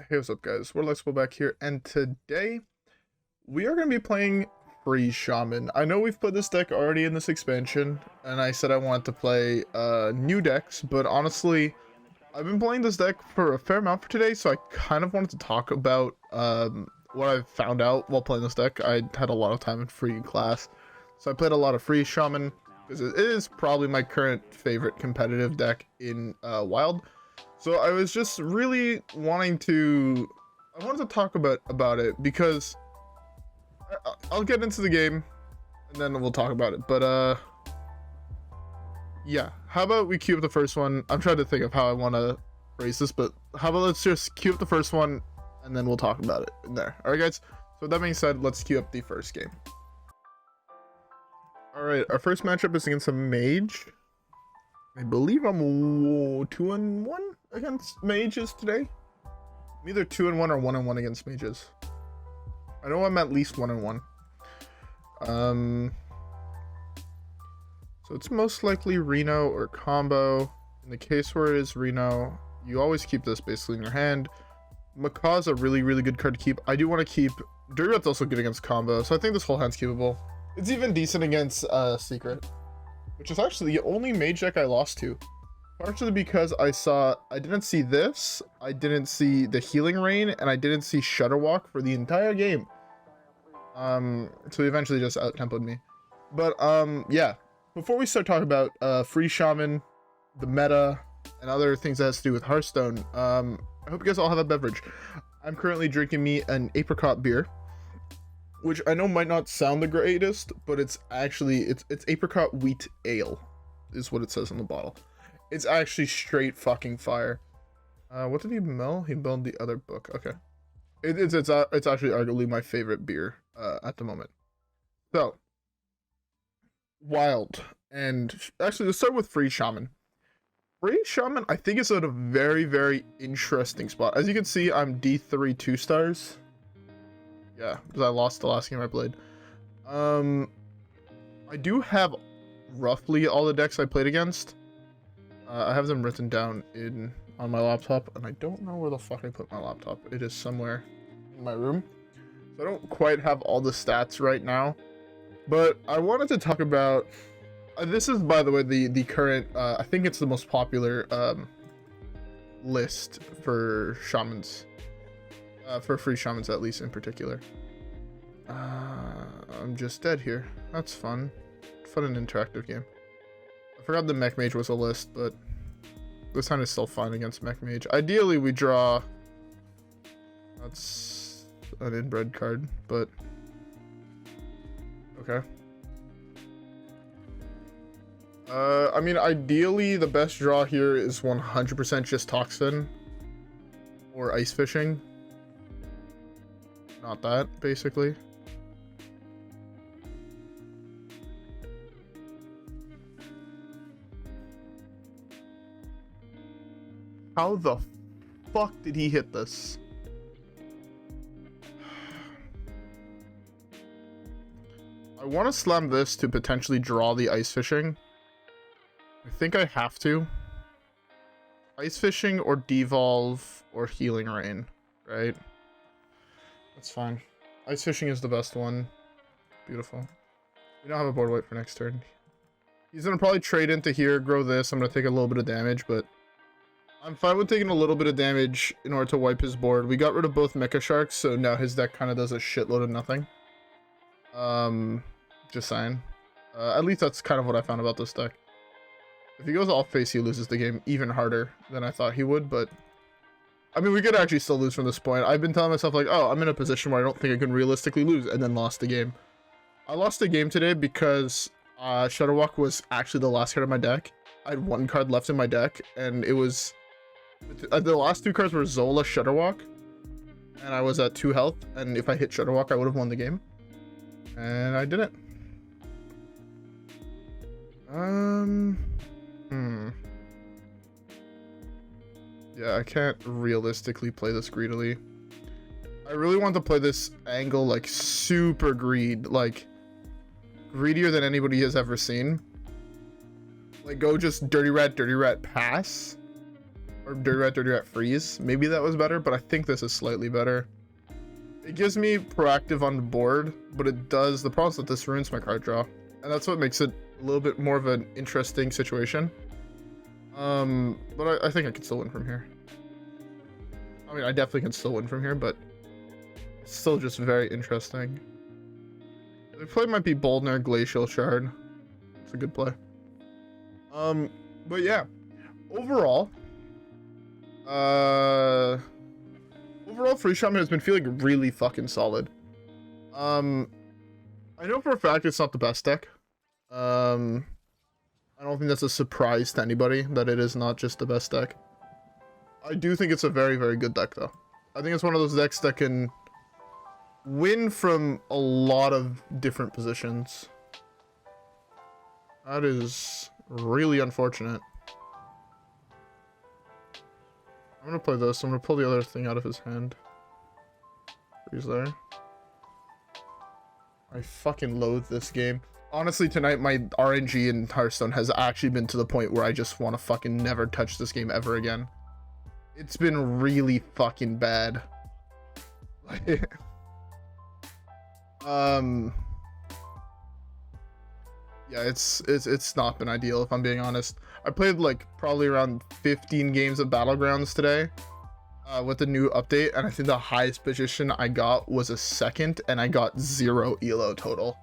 Hey, what's up, guys? WhirlXbow back here, and today we are going to be playing Free Shaman. I know we've put this deck already in this expansion, and I said I wanted to play new decks, but honestly, I've been playing this deck for a fair amount for today, so I kind of wanted to talk about what I've found out while playing this deck. I had a lot of time in free class, so I played a lot of Free Shaman, because it is probably my current favorite competitive deck in Wild. So I was just really wanting to, I wanted to talk about it because I'll get into the game and then we'll talk about it. But yeah, how about we queue up the first one? I'm trying to think of how I want to phrase this, but how about let's just queue up the first one and then we'll talk about it in there. All right, guys. So with that being said, let's queue up the first game. All right, our first matchup is against a mage. I believe I'm 2-1 against mages today. I'm either 2-1 or 1-1 against mages. I know I'm at least 1-1. So it's most likely Reno or combo. In the case where it is Reno, you always keep this basically in your hand. Macaw is a really good card to keep. I do want to keep Dirty Rat's also good against combo, so I think this whole hand's keepable. It's even decent against Secret, which is actually the only mage deck I lost to. Partially because I didn't see this, I didn't see the Healing Rain, and I didn't see Shudderwock for the entire game. So he eventually just out-tempoed me. But, yeah. Before we start talking about Free Shaman, the meta, and other things that has to do with Hearthstone, I hope you guys all have a beverage. I'm currently drinking me an apricot beer, which I know might not sound the greatest, but it's actually, it's apricot wheat ale, is what it says on the bottle. It's actually straight fucking fire. What did he mill? He milled the other book. Okay. It's actually arguably my favorite beer at the moment. So, Wild. And actually, let's start with Free Shaman. Free Shaman, I think, is at a very interesting spot. As you can see, I'm D3 2 stars. Yeah, because I lost the last game I played. I do have roughly all the decks I played against. I have them written down on my laptop, and I don't know where the fuck I put my laptop. It is somewhere in my room. So I don't quite have all the stats right now. But I wanted to talk about... this is, by the way, the current... I think it's the most popular list for Shamans. For Free Shamans, at least, in particular. I'm just dead here. That's fun. Fun and interactive game. I forgot the Mech Mage was a list, but this hand is still fine against Mech Mage. Ideally, we draw... That's an inbred card, but... Okay. I mean, ideally, the best draw here is 100% just Toxfin. Or Ice Fishing. Not that, basically. How the fuck did he hit this? I want to slam this to potentially draw the Ice Fishing. I think I have to. Ice Fishing or Devolve or Healing Rain, right? That's fine. Ice Fishing is the best one. Beautiful. We don't have a board wipe for next turn. He's going to probably trade into here, grow this. I'm going to take a little bit of damage, but I'm fine with taking a little bit of damage in order to wipe his board. We got rid of both Mecha Sharks, so now his deck kind of does a shitload of nothing. Just saying. At least that's kind of what I found about this deck. If he goes all face, he loses the game even harder than I thought he would, but... I mean, we could actually still lose from this point. I've been telling myself, like, oh, I'm in a position where I don't think I can realistically lose, and then lost the game. I lost the game today because Shudderwock was actually the last card of my deck. I had one card left in my deck, and it was... the last two cards were Zola, Shudderwock, and I was at 2 health, and if I hit Shudderwock, I would have won the game. And I didn't. Yeah, I can't realistically play this greedily. I really want to play this angle like super greed, like greedier than anybody has ever seen. Like go just dirty rat, pass. or Dirty Rat Freeze. Maybe that was better, but I think this is slightly better. It gives me proactive on the board, but it does, the problem is that this ruins my card draw. And that's what makes it a little bit more of an interesting situation. But I think I can still win from here. I mean, I definitely can still win from here, but it's still just very interesting. The play might be Bolner Glacial Shard. It's a good play. But yeah, overall, Free Shaman has been feeling really fucking solid. I know for a fact it's not the best deck. I don't think that's a surprise to anybody that it is not just the best deck. I do think it's a very, very good deck, though. I think it's one of those decks that can win from a lot of different positions. That is really unfortunate. I'm gonna play this. I'm gonna pull the other thing out of his hand. He's there. I fucking loathe this game. Honestly, tonight my RNG in Hearthstone has actually been to the point where I just want to fucking never touch this game ever again. It's been really fucking bad. Yeah, it's not been ideal, if I'm being honest. I played like probably around 15 games of Battlegrounds today with the new update, and I think the highest position I got was a second, and I got 0 elo total.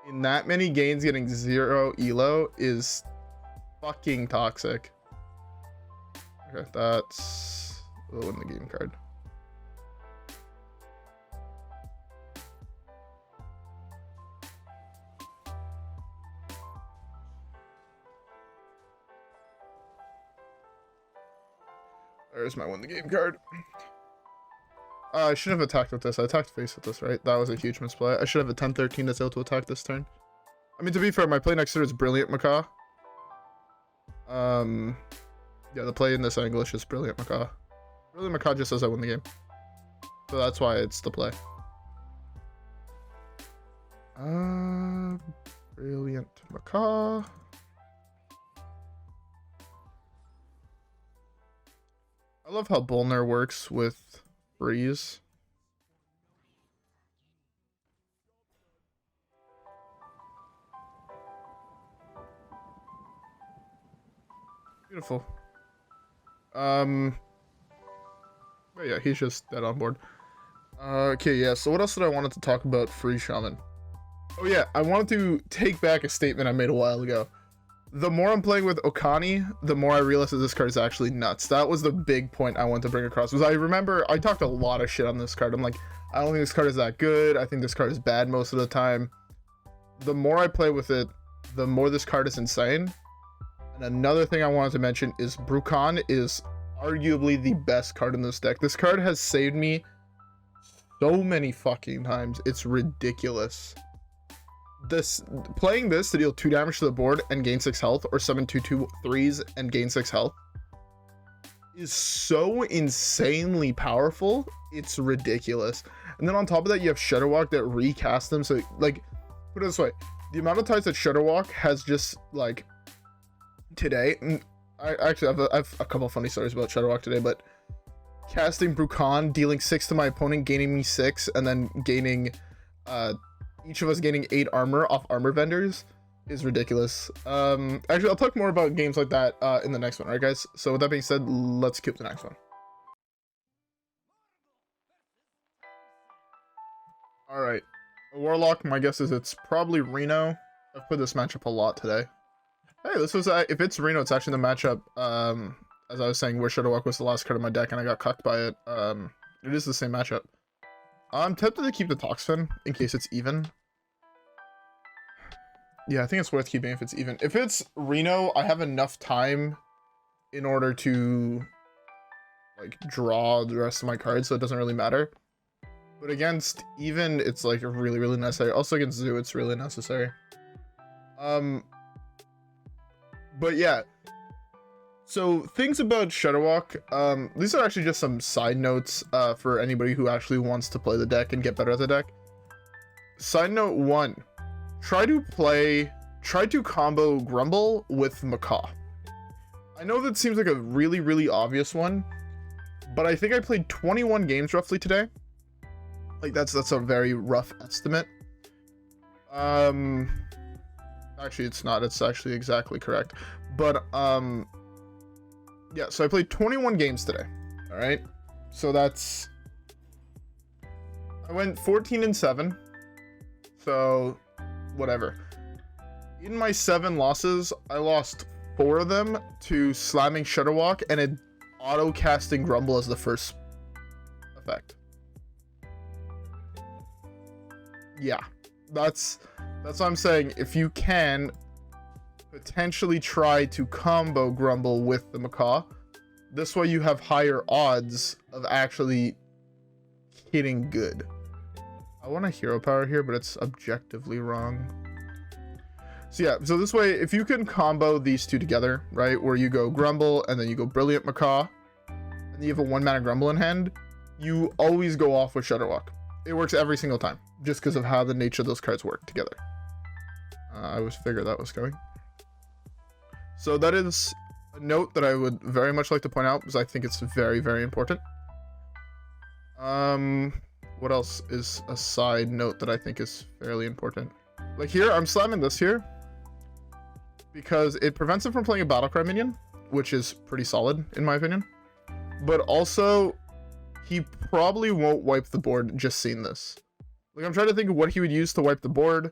In that many games, getting 0 elo is fucking toxic. Okay, that's the win the game card. There's my win the game card. I should have attacked with this. I attacked face with this, right? That was a huge misplay. I should have a 10-13 that's able to attack this turn. I mean, to be fair, my play next turn is Brilliant Macaw. Yeah, the play in this angle is just Brilliant Macaw. Brilliant Macaw just says I win the game. So that's why it's the play. Brilliant Macaw. I love how Bolner works with Freeze. Beautiful. But yeah, he's just dead on board. Okay, yeah, so what else did I wanted to talk about Free Shaman? Oh yeah, I wanted to take back a statement I made a while ago. The more I'm playing with Okani, the more I realize that this card is actually nuts. That was the big point I wanted to bring across. Was I remember I talked a lot of shit on this card. I'm like, I don't think this card is that good. I think this card is bad most of the time. The more I play with it, the more this card is insane. And another thing I wanted to mention is Bru'kan is arguably the best card in this deck. This card has saved me so many fucking times. It's ridiculous. Playing this to deal 2 damage to the board and gain 6 health, or summon 2/2/3s and gain 6 health, is so insanely powerful. It's ridiculous. And then on top of that, you have Shudderwock that recast them. So, like, put it this way, the amount of times that Shudderwock has just, like, today, I actually have a couple of funny stories about Shudderwock today, but casting Bru'kan, dealing 6 to my opponent, gaining me 6, and then gaining, each of us gaining 8 armor off armor vendors is ridiculous. Actually, I'll talk more about games like that in the next one, alright guys? So with that being said, let's keep the next one. Alright, Warlock, my guess is it's probably Reno. I've played this matchup a lot today. Hey, this was, if it's Reno, it's actually the matchup, as I was saying, where Shudderwock was the last card of my deck and I got cucked by it. It is the same matchup. I'm tempted to keep the Toxfin in case it's even. Yeah, I think it's worth keeping if it's even. If it's Reno, I have enough time in order to, like, draw the rest of my cards, so it doesn't really matter. But against even, it's, like, really, really necessary. Also against Zoo, it's really necessary. But yeah. So, things about Shudderwock, these are actually just some side notes for anybody who actually wants to play the deck and get better at the deck. Side note 1, try to combo Grumble with Macaw. I know that seems like a really, really obvious one, but I think I played 21 games roughly today. Like that's a very rough estimate. Actually it's not. It's actually exactly correct. But yeah, so I played 21 games today. All right. So that's I went 14-7. So whatever. In my 7 losses, I lost 4 of them to slamming Shudderwock and it auto casting Grumble as the first effect. Yeah, that's what I'm saying. If you can potentially try to combo Grumble with the Macaw, this way you have higher odds of actually hitting good. I want a hero power here, but it's objectively wrong. So yeah, so this way, if you can combo these two together, right, where you go Grumble and then you go Brilliant Macaw, and you have a 1-mana Grumble in hand, you always go off with Shudderwock. It works every single time, just because of how the nature of those cards work together. I was figured that was going. So that is a note that I would very much like to point out, because I think it's very, very important. What else is a side note that I think is fairly important? Like here, I'm slamming this here, because it prevents him from playing a Battlecry minion, which is pretty solid in my opinion. But also, he probably won't wipe the board just seeing this. Like I'm trying to think of what he would use to wipe the board.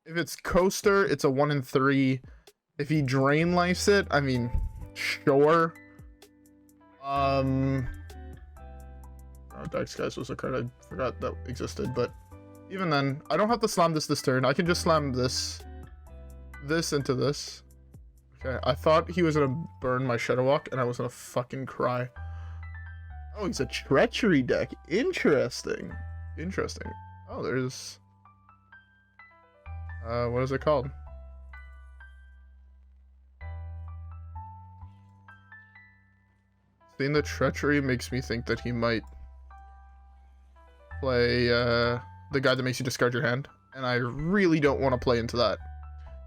If it's Coaster, it's a 1-3. If he Drain Lifes it, I mean, sure. Dark Skies was a card I forgot that existed, but even then, I don't have to slam this turn. I can just slam this into this. Okay, I thought he was gonna burn my Shudderwock, and I was gonna fucking cry. Oh, he's a Treachery deck. Interesting. Interesting. Oh, there's... what is it called? Seeing the Treachery makes me think that he might play, the guy that makes you discard your hand. And I really don't want to play into that.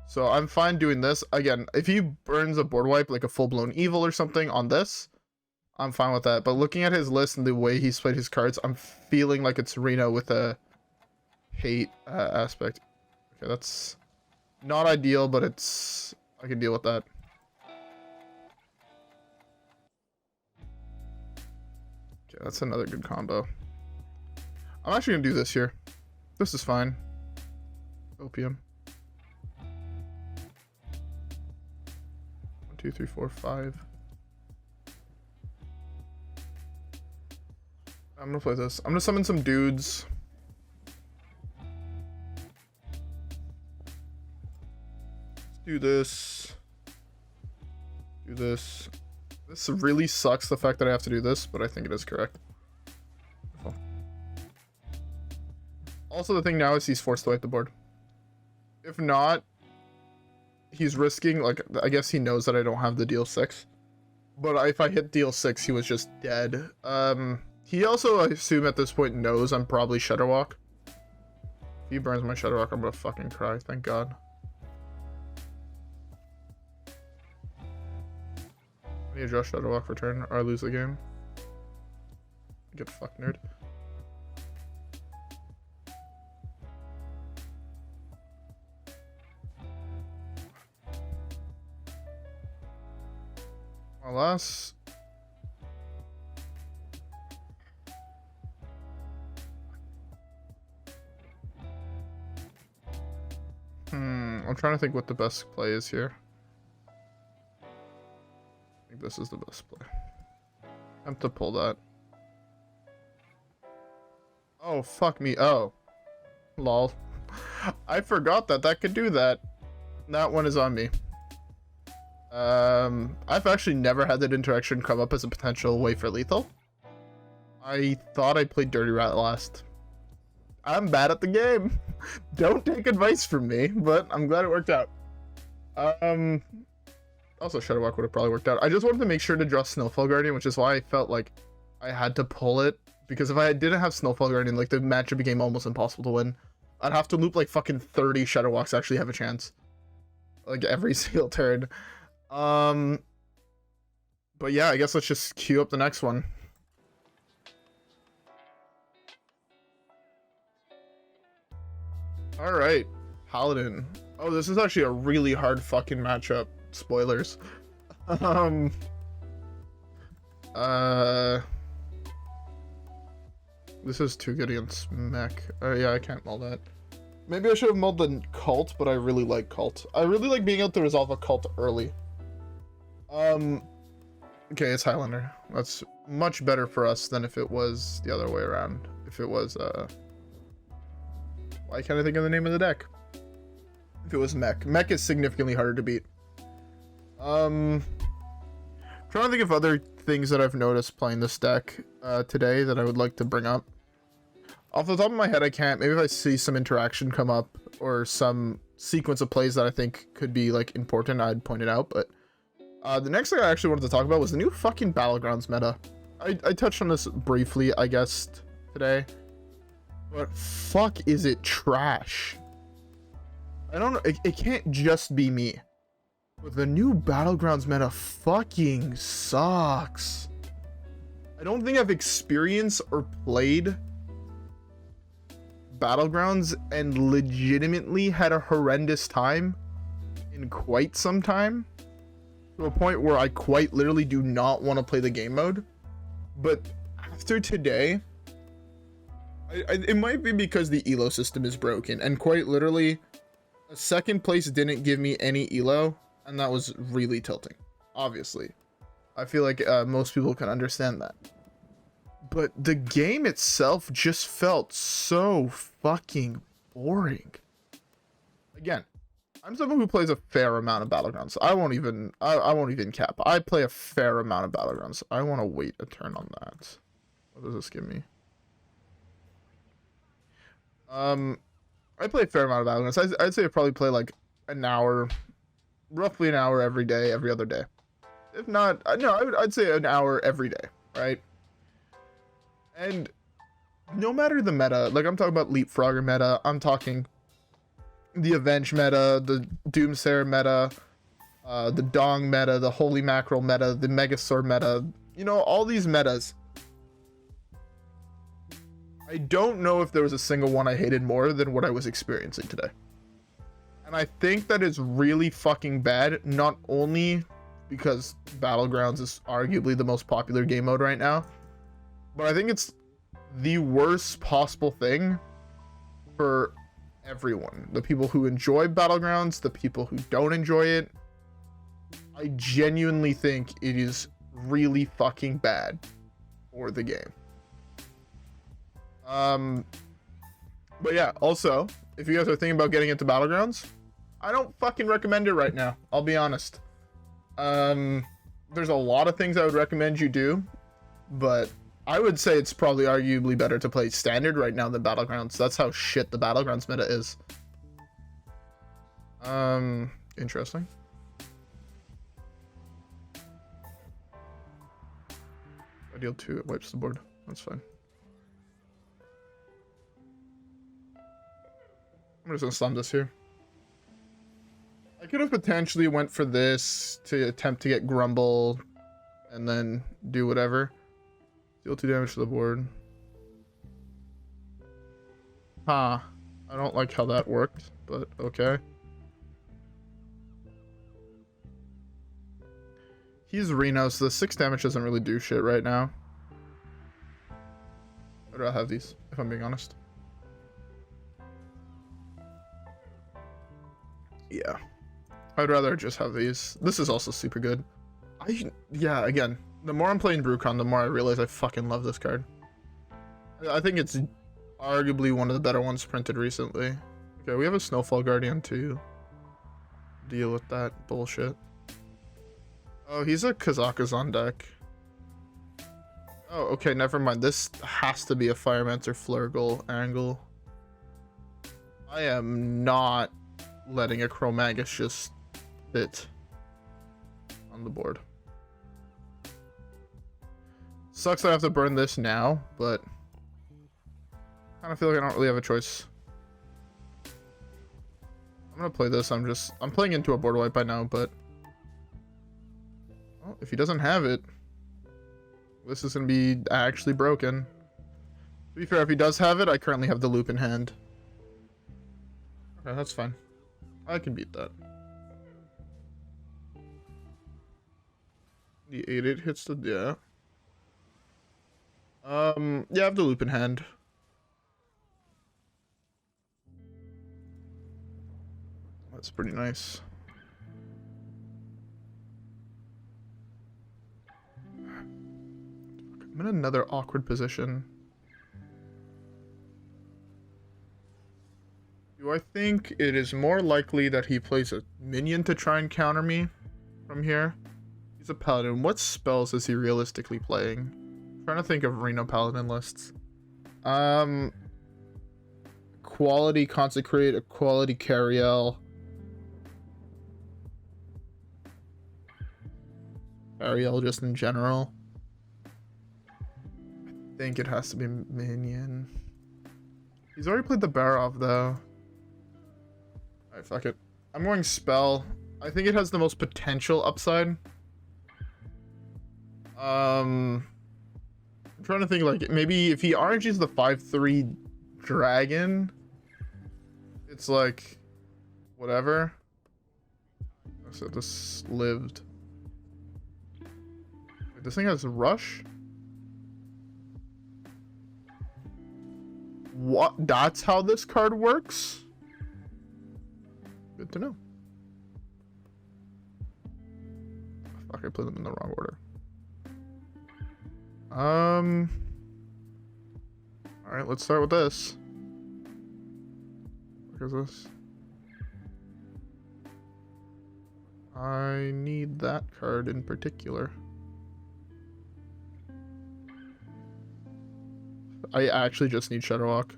So I'm fine doing this. Again, if he burns a board wipe, like a full-blown evil or something on this, I'm fine with that. But looking at his list and the way he's played his cards, I'm feeling like it's Reno with a hate aspect. Okay, that's not ideal, but it's... I can deal with that. Okay, that's another good combo. I'm actually going to do this here. This is fine. Opium. 1, 2, 3, 4, 5. I'm gonna play this. I'm gonna summon some dudes. Let's do this. Do this. This really sucks, the fact that I have to do this, but I think it is correct. Also, the thing now is he's forced to wipe the board. If not, he's risking, like, I guess he knows that I don't have the deal 6. But if I hit deal 6, he was just dead. He also, I assume at this point, knows I'm probably Shudderwock. If he burns my Shudderwock, I'm gonna fucking cry, thank God. I need to draw Shudderwock for turn, or I lose the game. Get fucked, nerd. Alas. I'm trying to think what the best play is here. I think this is the best play. I have to pull that. Oh, fuck me. Oh. Lol. I forgot that could do that. That one is on me. I've actually never had that interaction come up as a potential way for lethal. I thought I played Dirty Rat last. I'm bad at the game. Don't take advice from me, but I'm glad it worked out. Also Shudderwock would have probably worked out. I just wanted to make sure to draw Snowfall Guardian, which is why I felt like I had to pull it. Because if I didn't have Snowfall Guardian, like, the matchup became almost impossible to win. I'd have to loop like fucking 30 Shudderwocks to actually have a chance. Like every single turn. But yeah, I guess let's just queue up the next one. All right, Paladin. Oh, this is actually a really hard fucking matchup. Spoilers. This is too good against mech. Yeah, I can't mull that. Maybe I should have mulled the cult, but I really like cult. I really like being able to resolve a cult early. Okay, it's Highlander. That's much better for us than if it was the other way around. If it was, why can't I think of the name of the deck? If it was mech. Mech is significantly harder to beat. Trying to think of other things that I've noticed playing this deck today that I would like to bring up. Off the top of my head, I can't. Maybe if I see some interaction come up or some sequence of plays that I think could be like important, I'd point it out. But the next thing I actually wanted to talk about was the new fucking Battlegrounds meta. I touched on this briefly, I guess, today. But fuck, is it trash? I don't know. It can't just be me. But the new Battlegrounds meta fucking sucks. I don't think I've experienced or played Battlegrounds and legitimately had a horrendous time in quite some time. To a point where I quite literally do not want to play the game mode. But after today, it might be because the elo system is broken. And quite literally, a second place didn't give me any elo. And that was really tilting, obviously. I feel like most people can understand that. But the game itself just felt so fucking boring. Again, I'm someone who plays a fair amount of Battlegrounds. I won't even cap. I play a fair amount of Battlegrounds. I want to wait a turn on that. What does this give me? I play a fair amount of Battlegrounds. I'd say I probably play like an hour, roughly an hour every day, every other day. If not, no, I'd say an hour every day, right? And no matter the meta, like I'm talking about Leapfrogger meta, I'm talking the Avenge meta, the Doomsayer meta, the Dong meta, the Holy Mackerel meta, the Megasaur meta, you know, all these metas. I don't know if there was a single one I hated more than what I was experiencing today. And I think that is really fucking bad, not only because Battlegrounds is arguably the most popular game mode right now, but I think it's the worst possible thing for everyone. The people who enjoy Battlegrounds, the people who don't enjoy it. I genuinely think it is really fucking bad for the game. But yeah, also, if you guys are thinking about getting into Battlegrounds, I don't fucking recommend it right now. I'll be honest. There's a lot of things I would recommend you do, but I would say it's probably arguably better to play Standard right now than Battlegrounds. That's how shit the Battlegrounds meta is. Interesting. I deal 2, it wipes the board. That's fine. I'm just gonna slam this here. I could have potentially went for this to attempt to get Grumble and then do whatever. Deal 2 damage to the board. Huh. I don't like how that worked, but okay. He's Reno, so the 6 damage doesn't really do shit right now. I'd rather have these, if I'm being honest. Yeah. I'd rather just have these. This is also super good. Yeah, again, the more I'm playing Bru'kan, the more I realize I fucking love this card. I think it's arguably one of the better ones printed recently. Okay, we have a Snowfall Guardian to deal with that bullshit. Oh, he's a Kazakhstan deck. Oh, okay, never mind. This has to be a Firemancer Flurgl angle. I am not letting a Chromagus just sit on the board. Sucks I have to burn this now, but I kind of feel like I don't really have a choice. I'm gonna play this. I'm playing into a board wipe by now, but oh, if he doesn't have it, this is going to be actually broken. To be fair, if he does have it, I currently have the loop in hand. Okay, that's fine. I can beat that. The 8/8 hits the... yeah. Yeah, I have the loop in hand. That's pretty nice. I'm in another awkward position. Do I think it is more likely that he plays a minion to try and counter me from here? He's a paladin. What spells is he realistically playing? I'm trying to think of Reno paladin lists. Quality Consecrate, a quality Cariel. Cariel just in general. I think it has to be minion. He's already played the Barov though. Alright, fuck it. I'm going spell. I think it has the most potential upside. I'm trying to think, like, maybe if he RNGs the 5/3 dragon, it's like whatever. So this lived. Wait, this thing has rush? What? That's how this card works? Good to know. Fuck, I played them in the wrong order. Alright, let's start with this. What is this? I need that card in particular. I actually just need Shudderwock.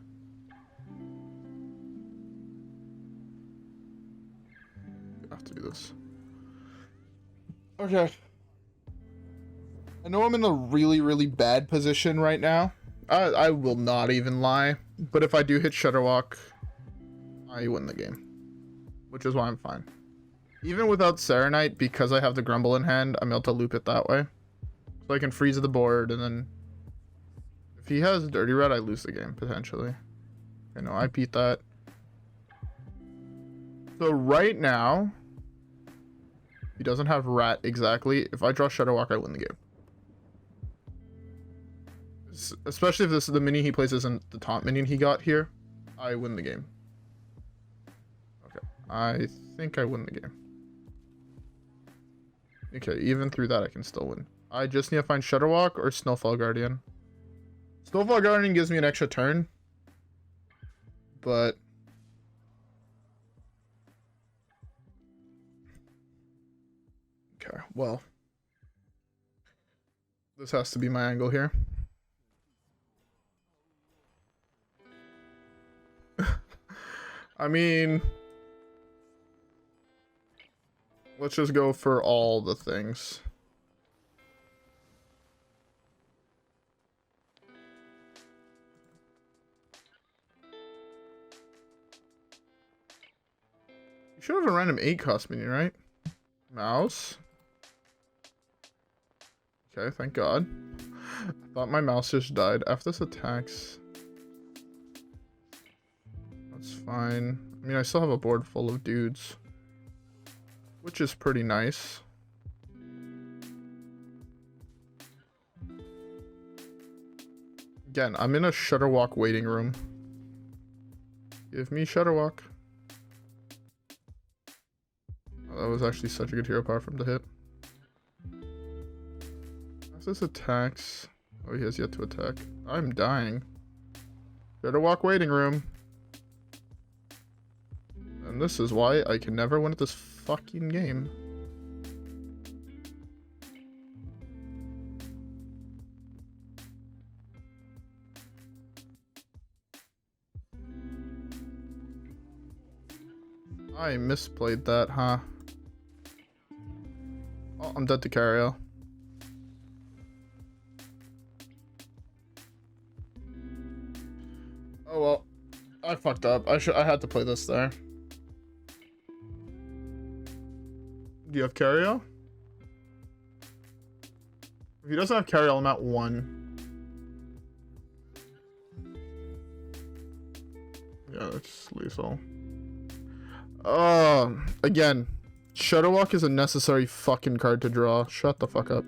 I have to do this. Okay. I know I'm in a really, really bad position right now. I will not even lie. But if I do hit Shudderwock, I win the game. Which is why I'm fine. Even without Saronite, because I have the Grumble in hand, I'm able to loop it that way. So I can freeze the board, and then... if he has Dirty Red, I lose the game, potentially. Okay, no, I beat that. So right now... he doesn't have Rat exactly. If I draw Shudderwock, I win the game. Especially if this is the minion he plays isn't the taunt minion he got here. I win the game. Okay. I think I win the game. Okay, even through that I can still win. I just need to find Shudderwock or Snowfall Guardian. Snowfall Guardian gives me an extra turn. But... okay, well. This has to be my angle here. I mean, let's just go for all the things. You should have a random 8 cost minion, right? Mouse. Okay, thank God. I thought my mouse just died. After this attacks... that's fine. I mean, I still have a board full of dudes, which is pretty nice. Again, I'm in a Shudderwock waiting room. Give me Shudderwock. Oh, that was actually such a good hero power from the hit. As this attacks... oh, he has yet to attack. I'm dying. Shudderwock waiting room. And this is why I can never win at this fucking game. I misplayed that, huh? Oh, I'm dead to Cariel. Oh well. I fucked up. I had to play this there. Do you have Cariel? If he doesn't have carry, I'm at 1. Yeah, that's lethal. Again, Shudderwock is a necessary fucking card to draw. Shut the fuck up.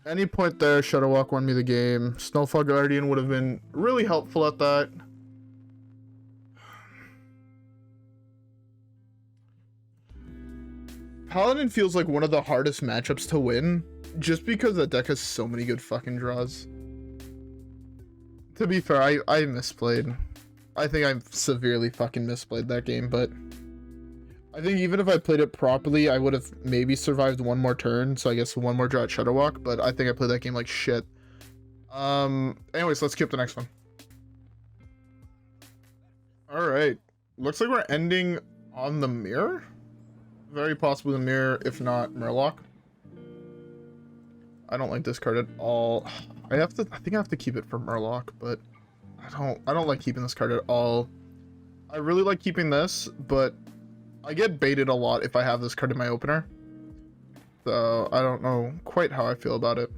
Any point there, Shudderwock won me the game. Snowfall Guardian would have been really helpful at that. Paladin feels like one of the hardest matchups to win, just because the deck has so many good fucking draws. To be fair, I misplayed. I think I severely fucking misplayed that game, but I think even if I played it properly, I would have maybe survived one more turn, so I guess one more draw at Shudderwock, but I think I played that game like shit. Anyways, let's skip the next one. Alright. Looks like we're ending on the mirror? Very possibly the mirror, if not Murloc. I don't like this card at all. I think I have to keep it for Murloc, but I don't like keeping this card at all. I really like keeping this, but I get baited a lot if I have this card in my opener. So I don't know quite how I feel about it.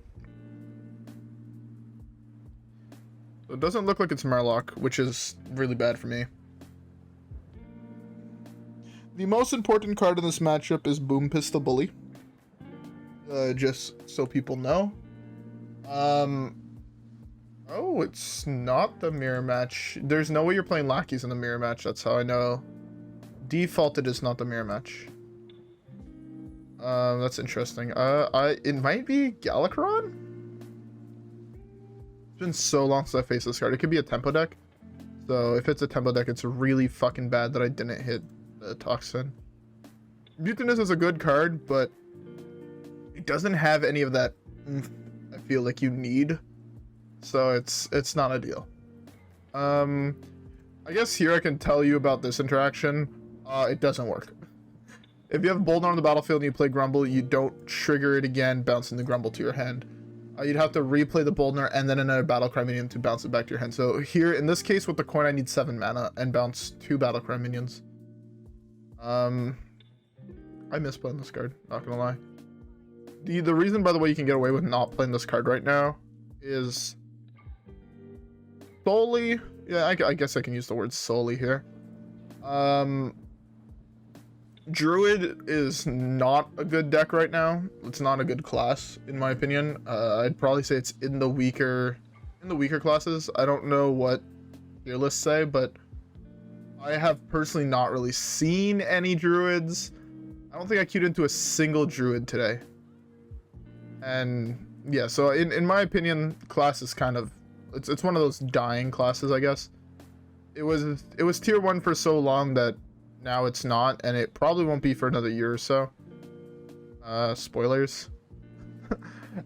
So it doesn't look like it's Murloc, which is really bad for me. The most important card in this matchup is Boompistol Bully. Just so people know. Oh, it's not the mirror match. There's no way you're playing lackeys in the mirror match. That's how I know. Default, it is not the mirror match. That's interesting. It might be Galakron? It's been so long since I faced this card. It could be a tempo deck. So if it's a tempo deck, it's really fucking bad that I didn't hit the Toxfin. Mutanus is a good card, but it doesn't have any of that I feel like you need. So it's not ideal. I guess here I can tell you about this interaction. It doesn't work. If you have Bolner on the battlefield and you play Grumble, you don't trigger it again, bouncing the Grumble to your hand. You'd have to replay the Bolner and then another Battlecry minion to bounce it back to your hand. So here, in this case, with the coin, I need 7 mana and bounce 2 Battlecry minions. I miss playing this card, not gonna lie. The reason, by the way, you can get away with not playing this card right now is solely, yeah, I guess I can use the word solely here. Druid is not a good deck right now. It's not a good class, in my opinion. I'd probably say it's in the weaker classes. I don't know what your lists say, but I have personally not really seen any druids. I don't think I queued into a single druid today. And yeah, so in my opinion, class is kind of, it's one of those dying classes, I guess. It was tier 1 for so long that now it's not, and it probably won't be for another year or so. Spoilers.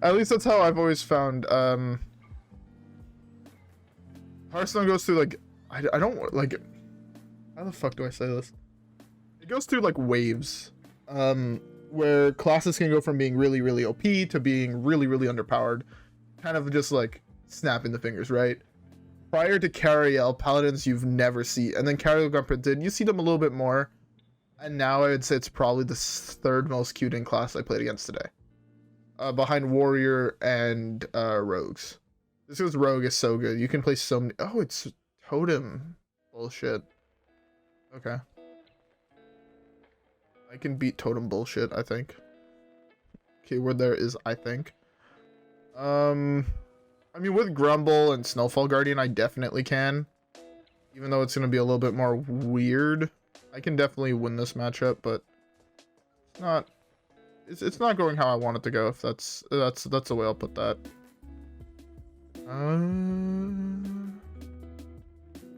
At least that's how I've always found. Hearthstone goes through, like, I don't, like, how the fuck do I say this? It goes through, like, waves. Where classes can go from being really, really OP to being really, really underpowered. Kind of just, like, snapping the fingers, right? Prior to Cariel, Paladins you've never seen, and then Cariel got printed, you see them a little bit more, and now I would say it's probably the 3rd most queued in class I played against today. Behind Warrior and Rogues. This is Rogue is so good. You can play so many. Oh, it's Totem. Bullshit. Okay. I can beat Totem bullshit, I think. Keyword there is I think. I mean, with Grumble and Snowfall Guardian, I definitely can. Even though it's going to be a little bit more weird. I can definitely win this matchup, but it's not going how I want it to go, if that's the way I'll put that.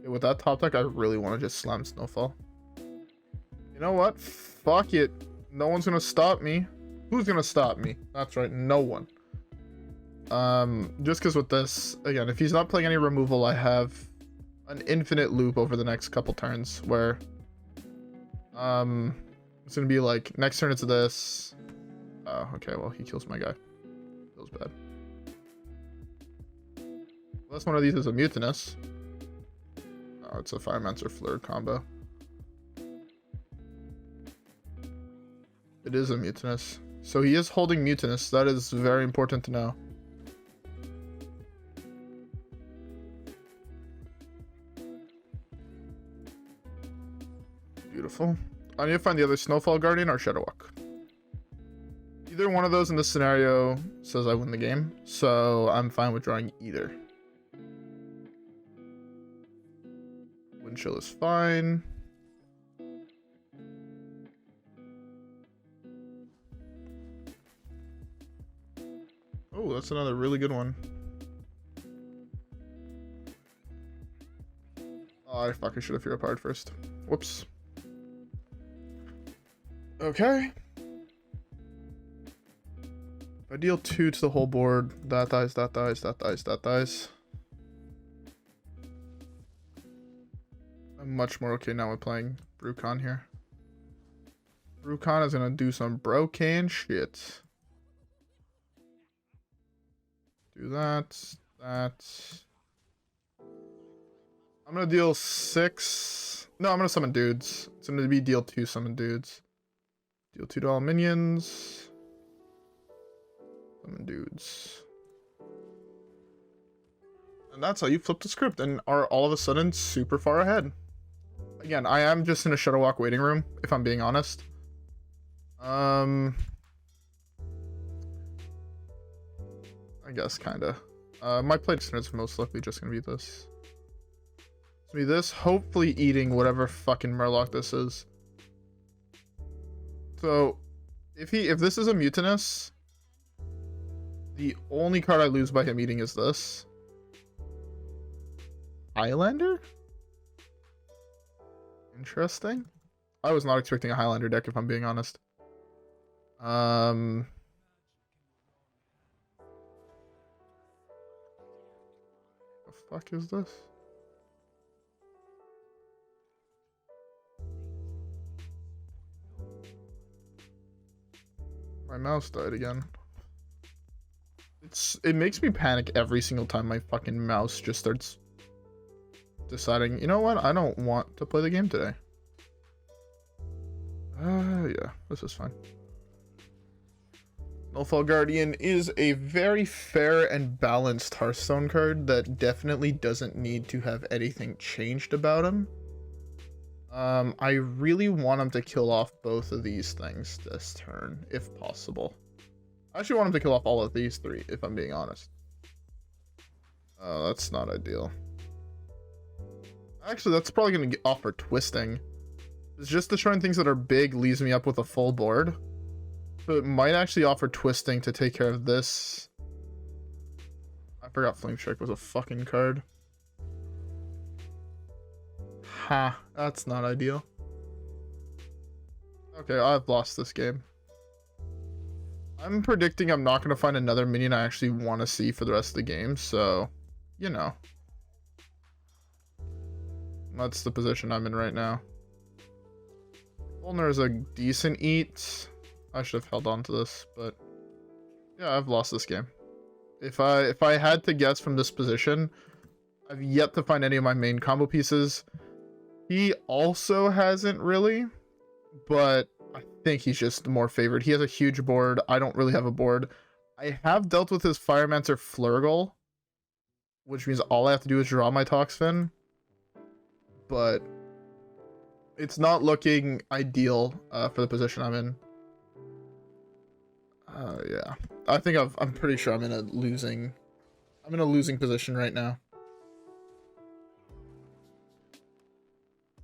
Yeah, with that top deck, I really want to just slam Snowfall. You know what? Fuck it. No one's going to stop me. Who's going to stop me? That's right, no one. Just because with this, again, if he's not playing any removal, I have an infinite loop over the next couple turns where it's gonna be like next turn it's this. Oh, okay, well, he kills my guy. Feels bad. Unless one of these is a Mutanus. Oh, it's a Firemancer Flurgl combo. It is a Mutanus. So he is holding Mutanus. That is very important to know. Beautiful. I need to find the other Snowfall Guardian or Shudderwock. Either one of those in this scenario says I win the game, so I'm fine with drawing either. Wind chill is fine. Oh, that's another really good one. Oh, fuck, I should have Fear Apart first. Whoops. Okay. If I deal 2 to the whole board, that dies, that dies, that dies, that dies. I'm much more okay now with playing Bru'kan here. Bru'kan is gonna do some broken shit. Do that, that. I'm gonna deal 6. No, I'm gonna summon dudes. It's gonna be deal 2 summon dudes. Deal 2 to all minions. Summon dudes. And that's how you flip the script and are all of a sudden super far ahead. Again, I am just in a Shudderwock waiting room, if I'm being honest. I guess, kinda. My play is most likely just gonna be this. It's gonna be this, hopefully eating whatever fucking Murloc this is. So, if this is a Mutanus, the only card I lose by him eating is this. Highlander? Interesting. I was not expecting a Highlander deck, if I'm being honest. The fuck is this? My mouse died again. It makes me panic every single time my fucking mouse just starts deciding, you know what, I don't want to play the game today. Yeah, this is fine. Snowfall Guardian is a very fair and balanced Hearthstone card that definitely doesn't need to have anything changed about him. I really want him to kill off both of these things this turn, if possible. I actually want him to kill off all of these 3, if I'm being honest. That's not ideal. Actually, that's probably going to offer twisting. It's just destroying things that are big leaves me up with a full board. So it might actually offer twisting to take care of this. I forgot Flame Strike was a fucking card. Ha, that's not ideal. Okay, I've lost this game. I'm predicting I'm not going to find another minion I actually want to see for the rest of the game, so, you know. That's the position I'm in right now. Bolner is a decent eat. I should have held on to this, but yeah, I've lost this game. If I had to guess from this position, I've yet to find any of my main combo pieces. He also hasn't really, but I think he's just more favored. He has a huge board. I don't really have a board. I have dealt with his Firemancer Flurgl, which means all I have to do is draw my Toxfin, but it's not looking ideal for the position I'm in. Yeah, I think I'm pretty sure I'm in a losing position right now.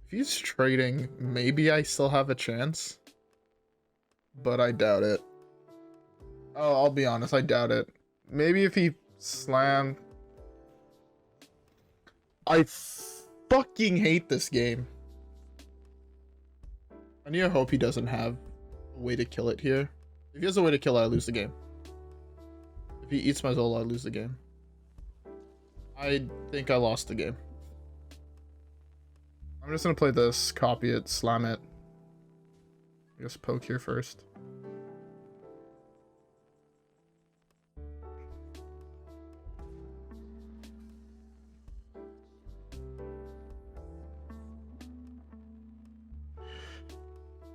If he's trading, maybe I still have a chance, but I doubt it. Oh, I'll be honest, I doubt it. Maybe if he slammed. I fucking hate this game. I need to hope he doesn't have a way to kill it here. If he has a way to kill it, I lose the game. If he eats my Zola, I lose the game. I think I lost the game. I'm just gonna play this, copy it, slam it. I guess poke here first.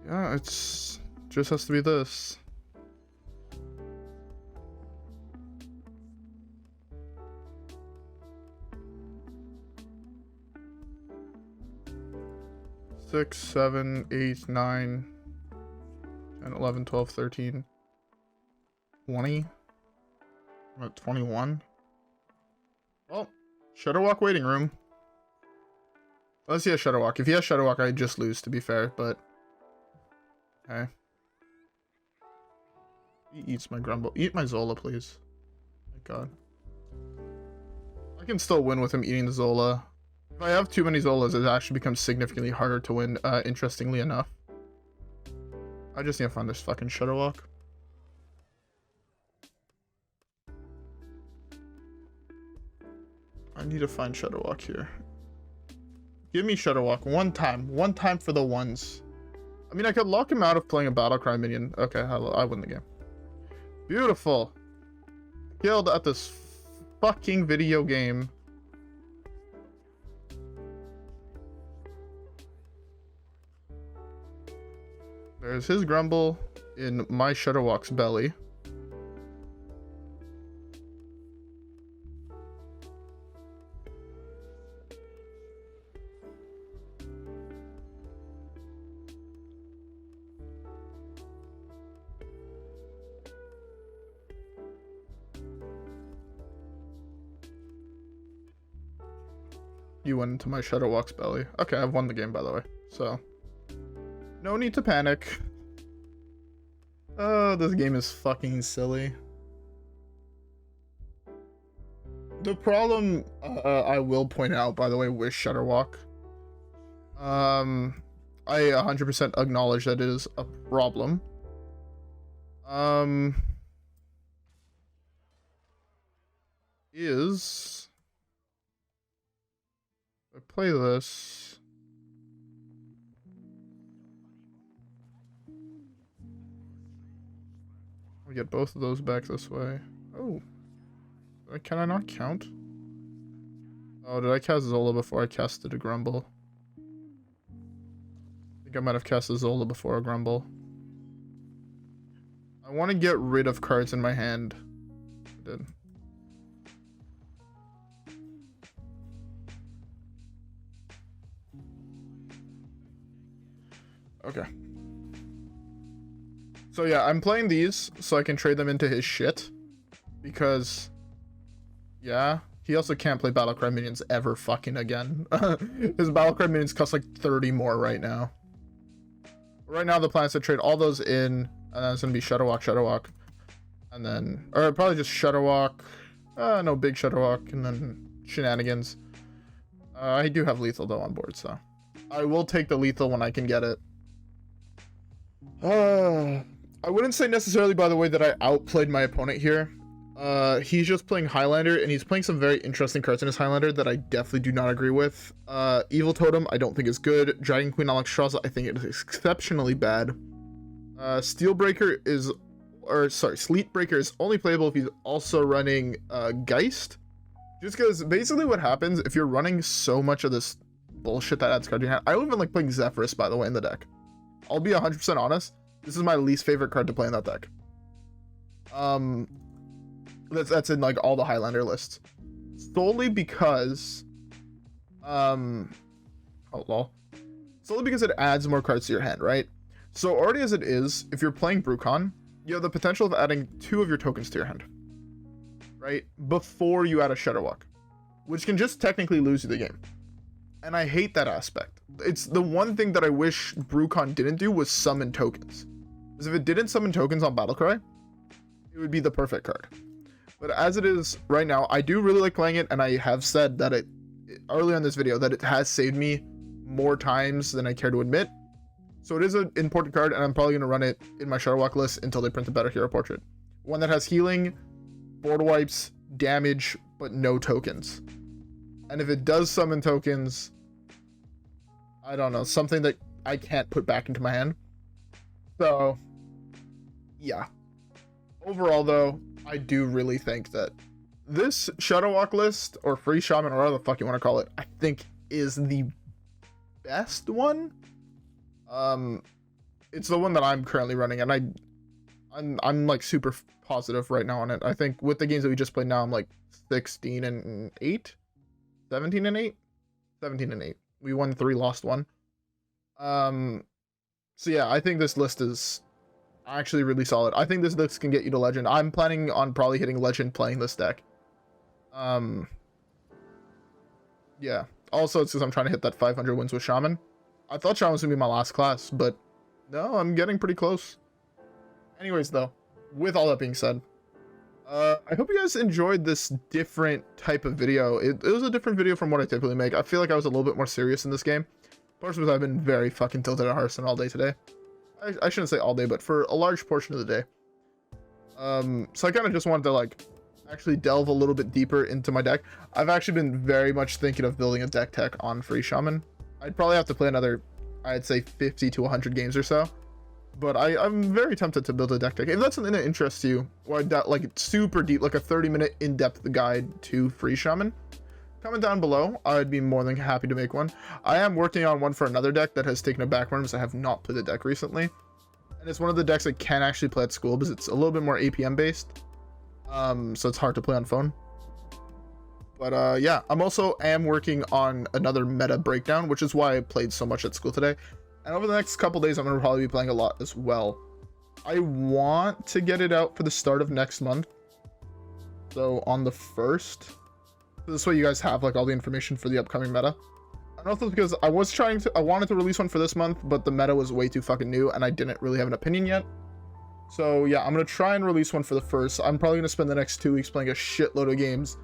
Yeah, it's just has to be this. 6, 7, 8, 9, 10, 11, 12, 13, 20. I'm at 21. Well, Shudderwock waiting room. Let's see a Shudderwock. If he has Shudderwock, I just lose, to be fair, but... Okay. He eats my Grumble. Eat my Zola, please. Thank God. I can still win with him eating the Zola. If I have too many Zolas, it actually becomes significantly harder to win, interestingly enough. I just need to find this fucking Shudderwock. I need to find Shudderwock here. Give me Shudderwock one time. One time for the ones. I mean, I could lock him out of playing a Battlecry minion. Okay, I win the game. Beautiful. Killed at this fucking video game. There's his Grumble in my Shudderwock's belly. You went into my Shudderwock's belly. Okay, I've won the game, by the way. So, no need to panic. Oh, this game is fucking silly. The problem, I will point out, by the way, with Shudderwock. I 100% acknowledge that it is a problem. I play this. We get both of those back this way. Oh. Can I not count? Oh, did I cast Zola before I casted a Grumble? I think I might have cast a Zola before a Grumble. I want to get rid of cards in my hand. I did. Okay. So yeah, I'm playing these so I can trade them into his shit. Because, yeah, he also can't play Battlecry minions ever fucking again. His Battlecry minions cost like 30 more right now. Right now the plan is to trade all those in, and then it's going to be Shudderwock, and then, or probably just Shudderwock, no big Shudderwock, and then shenanigans. I do have lethal though on board, so I will take the lethal when I can get it. I wouldn't say necessarily, by the way, that I outplayed my opponent here. He's just playing Highlander, and he's playing some very interesting cards in his Highlander that I definitely do not agree with. Evil Totem, I don't think is good. Dragon Queen Alexstrasza, I think it is exceptionally bad. Steelbreaker is, or sorry, Sleetbreaker is only playable if he's also running Geist. Just because basically what happens if you're running so much of this bullshit that adds card to your hand. I don't even like playing Zephyrus, by the way, in the deck. I'll be 100% honest. This is my least favorite card to play in that deck. That's in like all the Highlander lists. Solely because oh lol. Solely because it adds more cards to your hand, right? So already as it is, if you're playing Bru'kan, you have the potential of adding 2 of your tokens to your hand. Right? Before you add a Shudderwock. Which can just technically lose you the game. And I hate that aspect. It's the one thing that I wish Bru'kan didn't do was summon tokens. Because if it didn't summon tokens on Battlecry, it would be the perfect card. But as it is right now, I do really like playing it, and I have said that it earlier in this video that it has saved me more times than I care to admit. So it is an important card, and I'm probably going to run it in my Shudderwock list until they print a better hero portrait. One that has healing, board wipes, damage, but no tokens. And if it does summon tokens, I don't know, something that I can't put back into my hand. So, yeah. Overall, though, I do really think that this Shudderwock list, or free Shaman, or whatever the fuck you want to call it, I think is the best one. It's the one that I'm currently running, and I'm like super positive right now on it. I think with the games that we just played now, I'm like 16 and 8, 17 and 8, 17 and 8. We won 3, lost 1. So yeah, I think this list is actually really solid. I think this list can get you to legend. I'm planning on probably hitting legend playing this deck. Yeah. Also, it's because I'm trying to hit that 500 wins with Shaman. I thought Shaman was gonna be my last class, but no, I'm getting pretty close. Anyways, though, with all that being said, I hope you guys enjoyed this different type of video. It was a different video from what I typically make. I feel like I was a little bit more serious in this game. Partially because I've been very fucking tilted at Hearthstone all day today. I shouldn't say all day, but for a large portion of the day. So I kind of just wanted to, like, actually delve a little bit deeper into my deck. I've actually been very much thinking of building a deck tech on Free Shaman. I'd probably have to play another, I'd say 50 to 100 games or so. But I'm very tempted to build a deck tech. If that's something that interests you, or like super deep, like a 30-minute in-depth guide to Free Shaman, comment down below. I'd be more than happy to make one. I am working on one for another deck that has taken a backburner because I have not played the deck recently. And it's one of the decks I can actually play at school because it's a little bit more APM based. So it's hard to play on phone. But yeah, I'm also working on another meta breakdown, which is why I played so much at school today. And over the next couple days, I'm going to probably be playing a lot as well. I want to get it out for the start of next month. So on the 1st. So this way you guys have like all the information for the upcoming meta. I don't know if it's because I wanted to release one for this month, but the meta was way too fucking new and I didn't really have an opinion yet. So yeah, I'm going to try and release one for the 1st. I'm probably going to spend the next 2 weeks playing a shitload of games.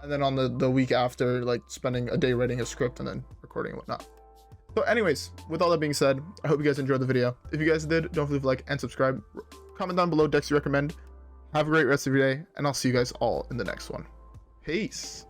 And then on the week after, like spending a day writing a script and then recording and whatnot. So anyways, with all that being said, I hope you guys enjoyed the video. If you guys did, don't forget to like and subscribe. Comment down below decks you recommend. Have a great rest of your day, and I'll see you guys all in the next one. Peace.